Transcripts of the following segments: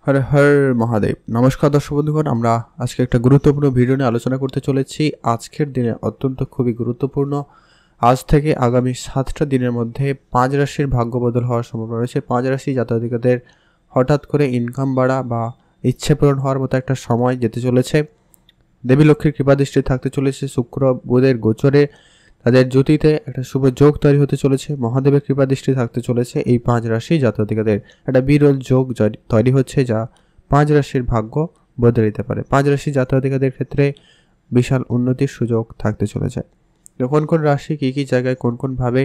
হর হর মহাদেব। নমস্কার দর্শক বন্ধুগণ, আমরা আজকে একটা গুরুত্বপূর্ণ ভিডিও নিয়ে আলোচনা করতে চলেছি। আজকের দিনে অত্যন্ত খুবই গুরুত্বপূর্ণ। আজ থেকে আগামী 7টা দিনের মধ্যে 5 রাশির ভাগ্য বদল হওয়ার সম্ভাবনা রয়েছে। 5 রাশি জাতক-জাতিকাদের হঠাৎ করে ইনকাম বাড়া বা ইচ্ছে পূরণ হওয়ার মতো একটা সময় যেতে চলেছে। দেবী লক্ষ্মীর কৃপাদৃষ্টি থাকতে চলেছে। শুক্র বুধের গোচরে তাদের জ্যোতিতে একটা শুভ যোগ তৈরি হতে চলেছে। মহাদেবের কৃপাদৃষ্টি থাকতে চলেছে এই 5 রাশি জাতক-জাতিকাদের একটা বিরল যোগ তৈরি হচ্ছে, যা 5 রাশির ভাগ্য বদলে দিতে পারে। 5 রাশি জাতক-জাতিকাদের ক্ষেত্রে বিশাল উন্নতির সুযোগ থাকতে চলেছে। কোন কোন রাশি কী জায়গায় কোন ভাবে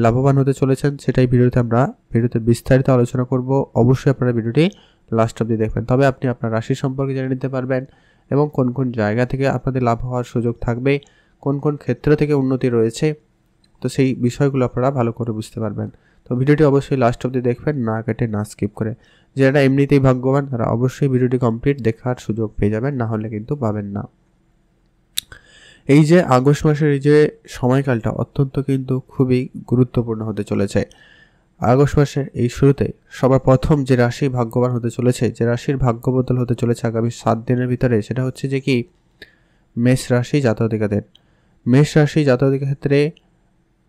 লাভবান হতে চলেছেন সেটাই ভিডিওতে বিস্তারিত আলোচনা করব। অবশ্যই আপনারা ভিডিওটি লাস্ট অবধি দেখবেন, তবে আপনি আপনার রাশি সম্পর্কে জেনে নিতে পারবেন এবং কোন জায়গা থেকে আপনাদের লাভ হওয়ার সুযোগ থাকবে, কোন ক্ষেত্র থেকে উন্নতি রয়েছে, তো সেই বিষয়গুলো আপনারা ভালো করে বুঝতে পারবেন। তো ভিডিওটি অবশ্যই লাস্ট অবধি দেখবেন, না কেটে না স্কিপ করে। যারা এমনিতেই ভাগ্যবান তারা অবশ্যই ভিডিওটি কমপ্লিট দেখার সুযোগ পেয়ে যাবেন, না হলে কিন্তু পাবেন না। এই যে আগস্ট মাসের এই যে সময়কালটা অত্যন্ত কিন্তু খুবই গুরুত্বপূর্ণ হতে চলেছে। আগস্ট মাসের এই শুরুতে সবার প্রথম যে রাশি ভাগ্যবান হতে চলেছে, যে রাশির ভাগ্য বদল হতে চলেছে আগামী 7 দিনের ভিতরে, সেটা হচ্ছে যে কি মেষ রাশি জাতক-জাতিকাদের। মেষ রাশি জাতক-জাতিকাদের ক্ষেত্রে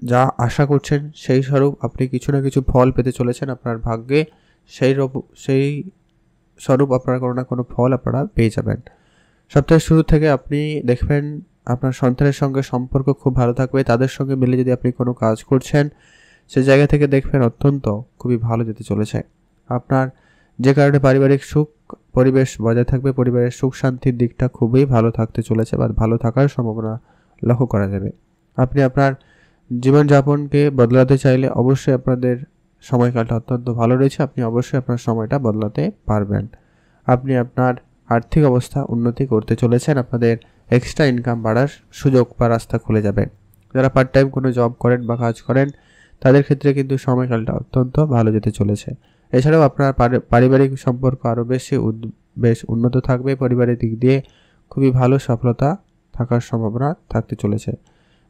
যা আশা করছেন সেই স্বরূপ আপনি কিছু না কিছু ফল পেতে চলেছেন আপনার ভাগ্যে। সেই স্বরূপ আপনারা কোনো না কোনো ফল আপনারা পেয়ে যাবেন। সপ্তাহের শুরু থেকে আপনি দেখবেন আপনার সন্তানের সঙ্গে সম্পর্ক খুব ভালো থাকবে। তাদের সঙ্গে মিলে যদি আপনি কোনো কাজ করছেন, সে জায়গা থেকে দেখবেন অত্যন্ত খুবই ভালো যেতে চলেছে। আপনার যে কারণে পারিবারিক সুখ পরিবেশ বজায় থাকবে, পরিবারের সুখ শান্তির দিকটা খুবই ভালো থাকতে চলেছে বা ভালো থাকার সম্ভাবনা লক্ষ্য করা যাবে। আপনি আপনার জীবনযাপনকে বদলাতে চাইলে অবশ্যই আপনাদের সময়কালটা অত্যন্ত ভালো রয়েছে। আপনি অবশ্যই আপনার সময়টা বদলাতে পারবেন। আপনি আপনার আর্থিক অবস্থা উন্নতি করতে চলেছেন। আপনাদের এক্সট্রা ইনকাম বাড়ার সুযোগ বা রাস্তা খুলে যাবে। যারা পার্ট টাইম কোনো জব করেন বা কাজ করেন তাদের ক্ষেত্রে কিন্তু সময়কালটা অত্যন্ত ভালো যেতে চলেছে। এছাড়াও আপনার পারিবারিক সম্পর্ক আরও বেশ উন্নত থাকবে। পরিবারের দিক দিয়ে খুবই ভালো সফলতা থাকার সম্ভাবনা থাকতে চলেছে।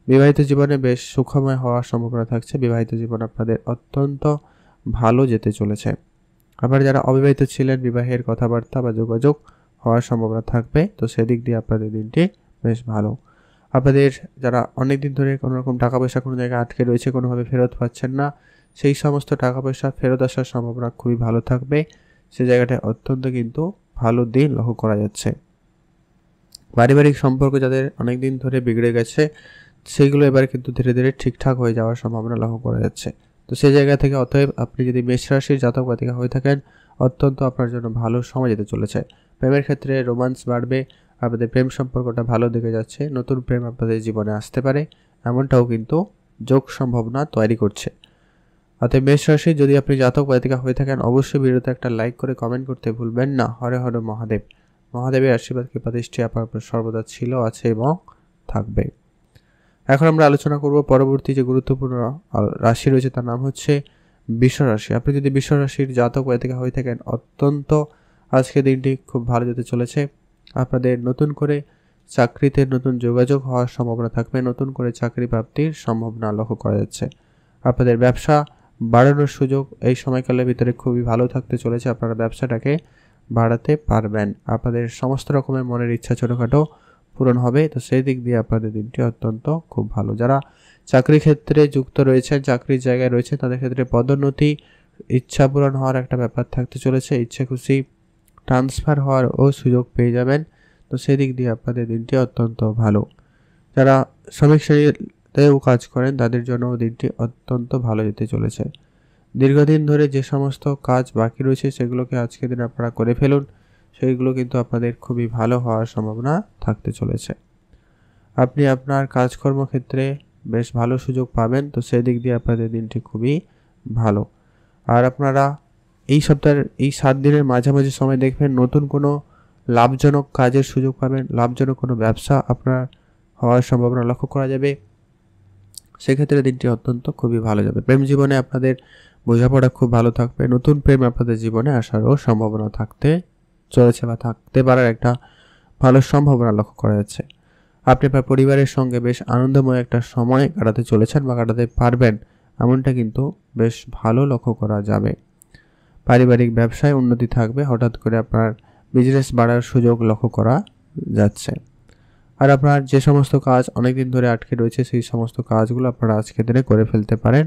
বিবাহিত জীবনে বেশ সুখময় হওয়ার সম্ভাবনা থাকছে। বিবাহিত জীবন আপনাদের অত্যন্ত ভালো যেতে চলেছে। আবার যারা অবিবাহিত ছিলেন, বিবাহের কথাবার্তা বা যোগাযোগ হওয়ার সম্ভাবনা থাকবে, তো সেদিক দিয়ে আপনাদের দিনটি বেশ ভালো। আপনাদের যারা অনেক দিন ধরে কোনো রকম টাকা পয়সা কোনো জায়গায় আটকে রয়েছে, কোনোভাবে ফেরত পাচ্ছেন না, সেই সমস্ত টাকা পয়সা ফেরত আসার সম্ভাবনা খুবই ভালো থাকবে। সে জায়গাটায় অত্যন্ত কিন্তু ভালো দিন লক্ষ্য করা যাচ্ছে। পারিবারিক সম্পর্ক যাদের অনেক দিন ধরে বিগড়ে গেছে, সেইগুলো এবার কিন্তু ধীরে ধীরে ঠিকঠাক হয়ে যাওয়ার সম্ভাবনা লক্ষ্য করা যাচ্ছে। তো সেই জায়গা থেকে অতএব আপনি যদি মেষ রাশির জাতক জাতিকা হয়ে থাকেন, অত্যন্ত আপনার জন্য ভালো সময় যেতে চলেছে। প্রেমের ক্ষেত্রে রোমান্স বাড়বে, আপনাদের প্রেম সম্পর্কটা ভালো দিকে যাচ্ছে, নতুন প্রেম আপনাদের জীবনে আসতে পারে, এমনটাও কিন্তু যোগ সম্ভাবনা তৈরি করছে। অতএব মেষ রাশি যদি আপনি জাতক জাতিকা হয়ে থাকেন, অবশ্যই ভিডিওতে একটা লাইক করে কমেন্ট করতে ভুলবেন না। হরে হরে মহাদেব। মহাদেবের আশীর্বাদ কৃপাদৃষ্টি আপনার সর্বদা ছিল, আছে এবং থাকবে। এখন আমরা আলোচনা করব পরবর্তী যে গুরুত্বপূর্ণ রাশি রয়েছে, তার নাম হচ্ছে বৃষ রাশি। আপনি যদি বৃষ রাশির জাতক জাতিকা হয়ে থাকেন, অত্যন্ত আজকের দিনটি খুব ভালো যেতে চলেছে। আপনাদের নতুন করে চাকরিতে নতুন যোগাযোগ হওয়ার সম্ভাবনা থাকবে, নতুন করে চাকরি প্রাপ্তির সম্ভাবনা লক্ষ্য করা যাচ্ছে। আপনাদের ব্যবসা বাড়ানোর সুযোগ এই সময়কালের ভিতরে খুবই ভালো থাকতে চলেছে। আপনারা ব্যবসাটাকে বাড়াতে পারবেন। আপনাদের সমস্ত রকমের মনের ইচ্ছা ছোটোখাটো পূরণ হবে। তো সেই দিক দিয়ে আপনাদের দিনটি অত্যন্ত খুব ভালো। যারা চাকরি ক্ষেত্রে যুক্ত রয়েছেন, চাকরির জায়গায় রয়েছে, তাদের ক্ষেত্রে পদোন্নতি, ইচ্ছা পূরণ হওয়ার একটা ব্যাপার থাকতে চলেছে। ইচ্ছে খুশি ট্রান্সফার হওয়ারও সুযোগ পেয়ে যাবেন। তো সেই দিক দিয়ে আপনাদের দিনটি অত্যন্ত ভালো। যারা শ্রমিক শ্রেণীতেও কাজ করেন তাদের জন্য দিনটি অত্যন্ত ভালো যেতে চলেছে। দীর্ঘদিন ধরে যে সমস্ত কাজ বাকি রয়েছে সেগুলোকে আজকের দিন আপনারা করে ফেলুন, সেইগুলো কিন্তু আপনাদের খুবই ভালো হওয়ার সম্ভাবনা থাকতে চলেছে। আপনি আপনার কাজকর্ম ক্ষেত্রে বেশ ভালো সুযোগ পাবেন। তো সেই দিক দিয়ে আপনাদের দিনটি খুবই ভালো। আর আপনারা এই সপ্তাহের এই 7 দিনের মাঝামাঝি সময় দেখবেন নতুন কোনো লাভজনক কাজের সুযোগ পাবেন, লাভজনক কোনো ব্যবসা আপনার হওয়ার সম্ভাবনা লক্ষ্য করা যাবে। সেক্ষেত্রে দিনটি অত্যন্ত খুবই ভালো যাবে। প্রেম জীবনে আপনাদের বোঝাপড়া খুব ভালো থাকবে, নতুন প্রেম আপনাদের জীবনে আসারও সম্ভাবনা থাকতে চলেছে বা থাকতে পারার একটা ভালো সম্ভাবনা লক্ষ্য করা যাচ্ছে। আপনি আপনার পরিবারের সঙ্গে বেশ আনন্দময় একটা সময় কাটাতে চলেছেন বা কাটাতে পারবেন, এমনটা কিন্তু বেশ ভালো লক্ষ্য করা যাবে। পারিবারিক ব্যবসায় উন্নতি থাকবে, হঠাৎ করে আপনার বিজনেস বাড়ার সুযোগ লক্ষ্য করা যাচ্ছে। আর আপনার যে সমস্ত কাজ অনেকদিন ধরে আটকে রয়েছে সেই সমস্ত কাজগুলো আপনারা আজকের দিনে করে ফেলতে পারেন,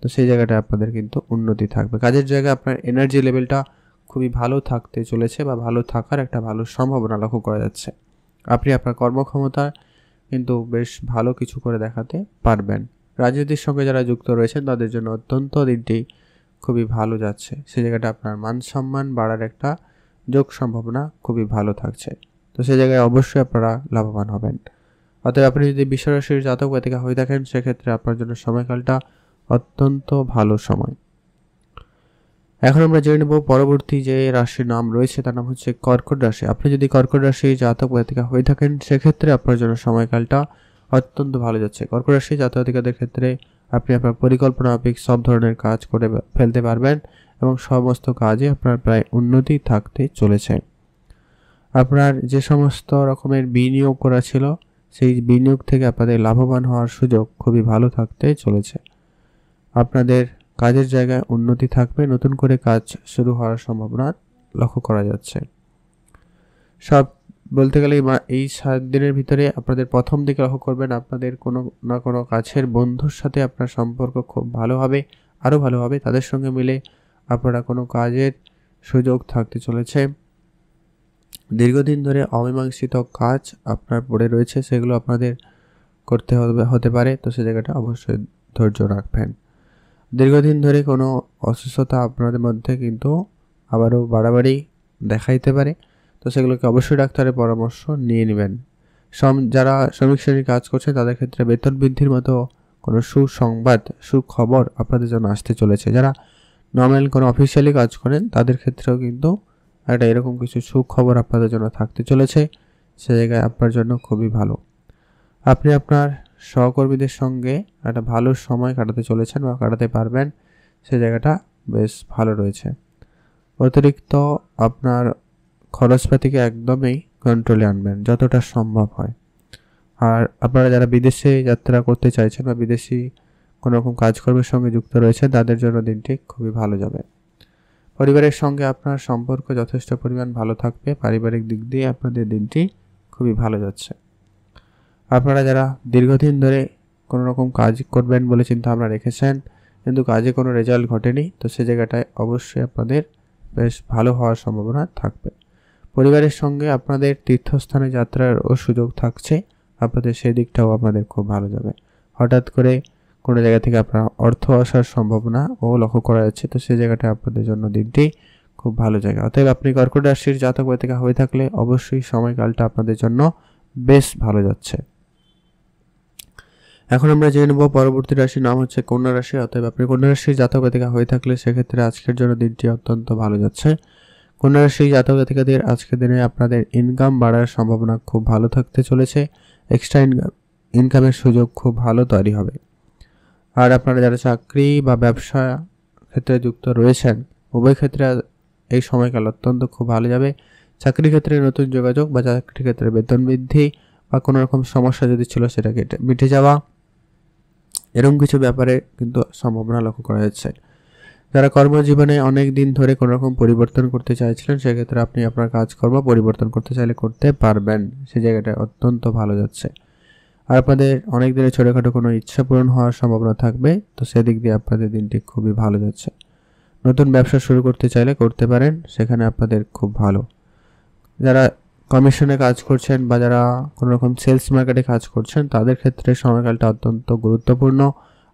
তো সেই জায়গাটায় আপনাদের কিন্তু উন্নতি থাকবে। কাজের জায়গায় আপনার এনার্জি লেভেলটা খুবই ভালো থাকতে চলেছে বা ভালো থাকার একটা ভালো সম্ভাবনা লক্ষ্য করা যাচ্ছে। আপনি আপনার কর্মক্ষমতা কিন্তু বেশ ভালো কিছু করে দেখাতে পারবেন। রাজনীতির সঙ্গে যারা যুক্ত রয়েছেন তাদের জন্য অত্যন্ত দিনটি খুবই ভালো যাচ্ছে। সেই জায়গাটা আপনার মান সম্মান বাড়ার একটা যোগ সম্ভাবনা খুবই ভালো থাকছে, তো সেই জায়গায় অবশ্যই আপনারা লাভবান হবেন। অতএব আপনি যদি বৃষ রাশির জাতক জাতিকা হয়ে থাকেন সেক্ষেত্রে আপনার জন্য সময়কালটা অত্যন্ত ভালো সময়। এখন আমরা জেনে নেব পরবর্তী যে রাশির নাম রয়েছে তার নাম হচ্ছে কর্কট রাশি। আপনি যদি কর্কট রাশির জাতক জাতিকা হয়ে থাকেন সেক্ষেত্রে আপনার জন্য সময়কালটা অত্যন্ত ভালো যাচ্ছে। কর্কট রাশির জাতক জাতিকাদের ক্ষেত্রে আপনি আপনার পরিকল্পনা মাফিক সব ধরনের কাজ করে ফেলতে পারবেন এবং সমস্ত কাজে আপনার প্রায় উন্নতি থাকতে চলেছে। আপনার যে সমস্ত রকমের বিনিয়োগ করা ছিল সেই বিনিয়োগ থেকে আপনাদের লাভবান হওয়ার সুযোগ খুবই ভালো থাকতে চলেছে। আপনাদের কাজের জায়গায় উন্নতি থাকবে, নতুন করে কাজ শুরু হওয়ার সম্ভাবনা লক্ষ্য করা যাচ্ছে। সব বলতে গেলে এই 7 দিনের ভিতরে আপনাদের প্রথম দিকে লক্ষ্য করবেন আপনাদের কোনো না কোনো কাছের বন্ধুর সাথে আপনার সম্পর্ক খুব ভালো হবে, আরও ভালো হবে। তাদের সঙ্গে মিলে আপনারা কোনো কাজের সুযোগ থাকতে চলেছে। দীর্ঘদিন ধরে অমীমাংসিত কাজ আপনার পড়ে রয়েছে, সেগুলো আপনাদের করতে হতে পারে, তো সে জায়গাটা অবশ্যই ধৈর্য রাখবেন। দীর্ঘদিন ধরে কোনো অসুস্থতা আপনাদের মধ্যে কিন্তু আবারও বাড়াবাড়ি দেখাইতে পারে, তো সেগুলোকে অবশ্যই ডাক্তারের পরামর্শ নিয়ে নেবেন। যারা শ্রমিক শ্রেণীর কাজ করছে তাদের ক্ষেত্রে বেতন বৃদ্ধির মতো কোনো সুসংবাদ সুখবর আপনাদের জন্য আসতে চলেছে। যারা নর্মাল কোনো অফিসিয়ালি কাজ করেন তাদের ক্ষেত্রেও কিন্তু একটা এরকম কিছু সুখবর আপনাদের জন্য থাকতে চলেছে, সে জায়গায় আপনার জন্য খুবই ভালো। আপনি আপনার সহকর্মীদের সঙ্গে একটা ভালো সময় কাটাতে চলেছেন বা কাটাতে পারবেন, সে জায়গাটা বেশ ভালো রয়েছে। অতিরিক্ত আপনার খরচপাতিকে একদমই কন্ট্রোলে আনবেন যতটা সম্ভব হয়। আর আপনারা যারা বিদেশে যাত্রা করতে চাইছেন বা বিদেশি কোনো রকম কাজকর্মের সঙ্গে যুক্ত রয়েছেন তাদের জন্য দিনটি খুবই ভালো যাবে। পরিবারের সঙ্গে আপনার সম্পর্ক যথেষ্ট পরিমাণ ভালো থাকবে, পারিবারিক দিক দিয়ে আপনাদের দিনটি খুবই ভালো যাচ্ছে। আপনারা যারা দীর্ঘদিন ধরে কোনো রকম কাজ করবেন বলে চিন্তা ভাবনা রেখেছেন কিন্তু কাজে কোনো রেজাল্ট ঘটেনি, তো সে জায়গাটায় অবশ্যই আপনাদের বেশ ভালো হওয়ার সম্ভাবনা থাকবে। পরিবারের সঙ্গে আপনাদের তীর্থস্থানে যাত্রারও সুযোগ থাকছে, আপনাদের সেই দিকটাও আপনাদের খুব ভালো যাবে। হঠাৎ করে কোনো জায়গা থেকে আপনার অর্থ আসার সম্ভাবনা ও লক্ষ্য করা যাচ্ছে, তো সেই জায়গাটা আপনাদের জন্য দিনটি খুব ভালো জায়গা। অতএব আপনি কর্কট রাশির জাতক জাতিকা হয়ে থাকলে অবশ্যই সময়কালটা আপনাদের জন্য বেশ ভালো যাচ্ছে। এখন আমরা জেনে নেব পরবর্তী রাশির নাম হচ্ছে কন্যা রাশি। অতএব আপনি কন্যা রাশির জাতক জাতিকা হয়ে থাকলে সেক্ষেত্রে আজকের জন্য দিনটি অত্যন্ত ভালো যাচ্ছে। কন্যা রাশির জাতক জাতিকাদের আজকের দিনে আপনাদের ইনকাম বাড়ার সম্ভাবনা খুব ভালো থাকতে চলেছে। এক্সট্রা ইনকামের সুযোগ খুব ভালো তৈরি হবে। আর আপনারা যারা চাকরি বা ব্যবসা ক্ষেত্রে যুক্ত রয়েছেন উভয় ক্ষেত্রে এই সময়কাল অত্যন্ত খুব ভালো যাবে। চাকরি ক্ষেত্রে নতুন যোগাযোগ বা চাকরি ক্ষেত্রে বেতন বৃদ্ধি বা কোনো রকম সমস্যা যদি ছিল সেটা মিটে যাওয়া, এরকম কিছু ব্যাপারে কিন্তু সম্ভাবনা লক্ষ্য করা যাচ্ছে। যারা কর্মজীবনে অনেক দিন ধরে কোনো রকম পরিবর্তন করতে চাইছিলেন সেক্ষেত্রে আপনি আপনার কাজকর্ম পরিবর্তন করতে চাইলে করতে পারবেন, সেই জায়গাটা অত্যন্ত ভালো যাচ্ছে। আর আপনাদের অনেক দিনের ছোটোখাটো কোনো ইচ্ছা পূরণ হওয়ার সম্ভাবনা থাকবে, তো সেদিক দিয়ে আপনাদের দিনটি খুবই ভালো যাচ্ছে। নতুন ব্যবসা শুরু করতে চাইলে করতে পারেন, সেখানে আপনাদের খুব ভালো। যারা কমিশনে কাজ করছেন বা যারা কোনো রকম সেলস মার্কেটে কাজ করছেন তাদের ক্ষেত্রে সময়কালটা অত্যন্ত গুরুত্বপূর্ণ,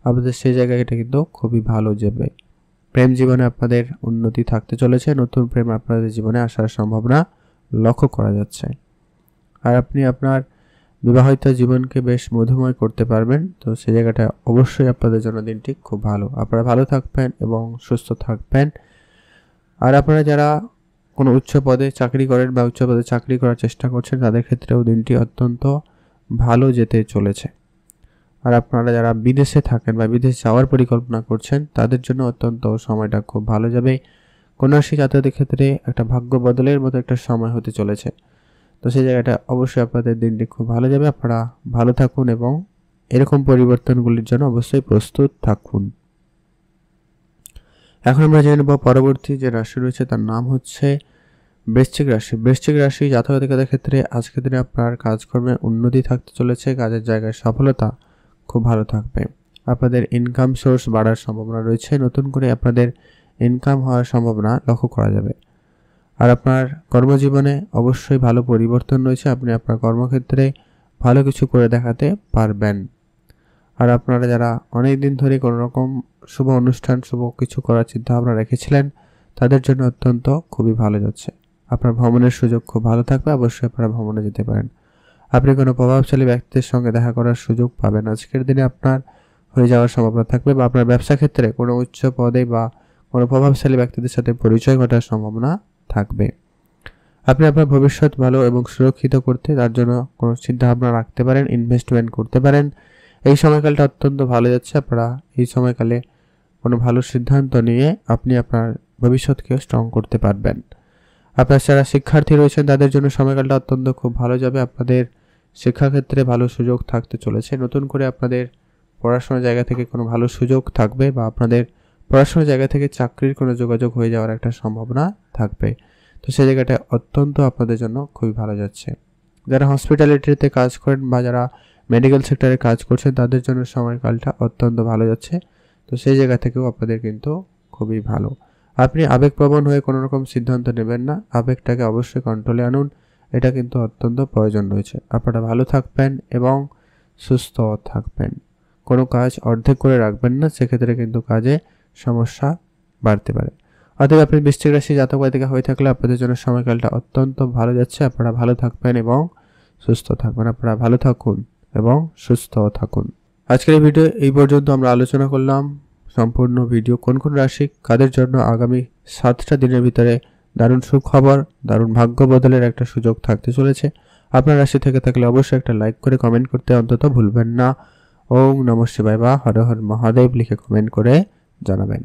আপনাদের সেই জায়গায় এটা কিন্তু খুবই ভালো যাবে। প্রেম জীবনে আপনাদের উন্নতি থাকতে চলেছে, নতুন প্রেম আপনাদের জীবনে আসার সম্ভাবনা লক্ষ্য করা যাচ্ছে। আর আপনি আপনার বিবাহিত জীবনকে বেশ মধুময় করতে পারবেন, তো সেই জায়গাটা অবশ্যই আপনাদের জন্য দিনটি খুব ভালো। আপনারা ভালো থাকবেন এবং সুস্থ থাকবেন। আর আপনারা যারা কোনো উচ্চ পদে চাকরি করেন বা উচ্চ পদে চাকরি করার চেষ্টা করছেন তাদের ক্ষেত্রেও দিনটি অত্যন্ত ভালো যেতে চলেছে। আর আপনারা যারা বিদেশে থাকেন বা বিদেশ যাওয়ার পরিকল্পনা করছেন তাদের জন্য অত্যন্ত সময়টা খুব ভালো যাবে। কন্যা রাশি জাতকদের ক্ষেত্রে একটা ভাগ্য বদলের মতো একটা সময় হতে চলেছে, তো সেই জায়গাটা অবশ্যই আপনাদের দিনটি খুব ভালো যাবে। আপনারা ভালো থাকুন এবং এরকম পরিবর্তনগুলির জন্য অবশ্যই প্রস্তুত থাকুন। এখন আমরা জেনে নেব পরবর্তী যে রাশি রয়েছে তার নাম হচ্ছে বৃশ্চিক রাশি। বৃশ্চিক রাশি জাতক জাতিকাদের ক্ষেত্রে আজকের দিনে আপনার কাজকর্মে উন্নতি থাকতে চলেছে, কাজের জায়গায় সফলতা খুব ভালো থাকবে। আপনাদের ইনকাম সোর্স বাড়ার সম্ভাবনা রয়েছে, নতুন করে আপনাদের ইনকাম হওয়ার সম্ভাবনা লক্ষ্য করা যাবে। আর আপনার কর্মজীবনে অবশ্যই ভালো পরিবর্তন রয়েছে, আপনি আপনার কর্মক্ষেত্রে ভালো কিছু করে দেখাতে পারবেন। আর আপনারা যারা অনেক দিন ধরে কোনো রকম শুভ অনুষ্ঠান শুভ কিছু করার চিন্তা ভাবনা রেখেছিলেন তাদের জন্য অত্যন্ত খুবই ভালো যাচ্ছে। আপনার ভ্রমণের সুযোগ খুব ভালো থাকবে, অবশ্যই আপনারা ভ্রমণে যেতে পারেন। আপনি কোনো প্রভাবশালী ব্যক্তিদের সঙ্গে দেখা করার সুযোগ পাবেন। আজকের দিনে আপনার হয়ে যাওয়ার সম্ভাবনা থাকবে, বা আপনার ব্যবসা ক্ষেত্রে কোনো উচ্চ পদে বা কোনো প্রভাবশালী ব্যক্তিদের সাথে পরিচয় ঘটার সম্ভাবনা থাকবে। আপনি আপনার ভবিষ্যৎ ভালো এবং সুরক্ষিত করতে তার জন্য কোনো চিন্তাভাবনা রাখতে পারেন, ইনভেস্টমেন্ট করতে পারেন। এই সময়কালটা অত্যন্ত ভালো যাচ্ছে। আপনারা এই সময়কালে কোনো ভালো সিদ্ধান্ত নিয়ে আপনি আপনার ভবিষ্যৎকে স্ট্রং করতে পারবেন। আপনার যারা শিক্ষার্থী রয়েছেন তাদের জন্য সময়কালটা অত্যন্ত খুব ভালো যাবে। আপনাদের শিক্ষাক্ষেত্রে ভালো সুযোগ থাকতে চলেছে, নতুন করে আপনাদের পড়াশোনার জায়গা থেকে কোনো ভালো সুযোগ থাকবে, বা আপনাদের পড়াশোনার জায়গা থেকে চাকরির কোনো যোগাযোগ হয়ে যাওয়ার একটা সম্ভাবনা থাকবে। তো সেই জায়গাটা অত্যন্ত আপনাদের জন্য খুবই ভালো যাচ্ছে। যারা হসপিটালিটিতে কাজ করেন বা যারা মেডিকেল সেক্টরে কাজ করছেন তাদের জন্য সময়কালটা অত্যন্ত ভালো যাচ্ছে। তো সেই জায়গা থেকেও আপনাদের কিন্তু খুবই ভালো। আপনি আবেগপ্রবণ হয়ে কোনো রকম সিদ্ধান্ত নেবেন না, আবেগটাকে অবশ্যই কন্ট্রোলে আনুন, এটা কিন্তু অত্যন্ত প্রয়োজন রয়েছে। আপনারা ভালো থাকবেন এবং সুস্থ থাকবেন। কোনো কাজ অর্ধেক করে রাখবেন না, সেক্ষেত্রে কিন্তু কাজে সমস্যা বাড়তে পারে। অতএব আপনি বৃশ্চিক রাশি জাতক জাতিকা হয়ে থাকলে আপনাদের জন্য সময়কালটা অত্যন্ত ভালো যাচ্ছে। আপনারা ভালো থাকবেন এবং সুস্থ থাকবেন। আপনারা ভালো থাকুন এবং সুস্থ থাকুন। আজকের এই ভিডিও এই পর্যন্ত আমরা আলোচনা করলাম সম্পূর্ণ ভিডিও কোন কোন রাশি কাদের জন্য আগামী 7টা দিনের ভিতরে দারুণ সুখবর, দারুণ ভাগ্য বদলের একটা সুযোগ থাকতে চলেছে। আপনার রাশি থেকে থাকলে অবশ্যই একটা লাইক করে কমেন্ট করতে অন্তত ভুলবেন না। ওম নমঃ শিবায় বা হর হর মহাদেব লিখে কমেন্ট করে জানাবেন।